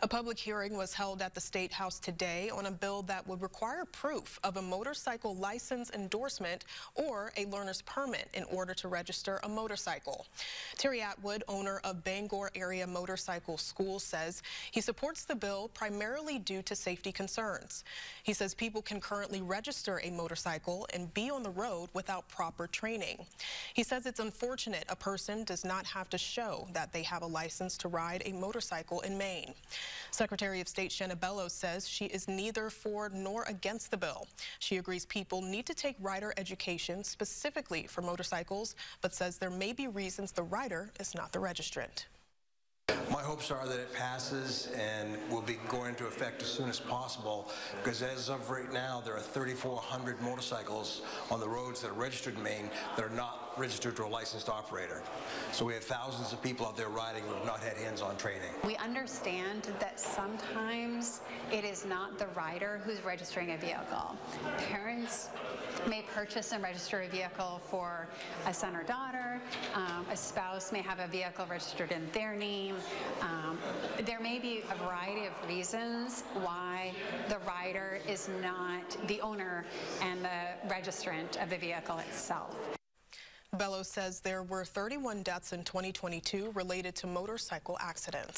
A public hearing was held at the State House today on a bill that would require proof of a motorcycle license endorsement or a learner's permit in order to register a motorcycle. Terry Atwood, owner of Bangor Area Motorcycle School, says he supports the bill primarily due to safety concerns. He says people can currently register a motorcycle and be on the road without proper training. He says it's unfortunate a person does not have to show that they have a license to ride a motorcycle in Maine. Secretary of State Shanna Bellows says she is neither for nor against the bill. She agrees people need to take rider education specifically for motorcycles, but says there may be reasons the rider is not the registrant. My hopes are that it passes and will be going into effect as soon as possible, because as of right now, there are 3,400 motorcycles on the roads that are registered in Maine that are not registered to a licensed operator. So we have thousands of people out there riding who have not had hands-on training. We understand that sometimes it is not the rider who's registering a vehicle. Parents may purchase and register a vehicle for a son or daughter. A spouse may have a vehicle registered in their name. There may be a variety of reasons why the rider is not the owner and the registrant of the vehicle itself. Bellows says there were 31 deaths in 2022 related to motorcycle accidents.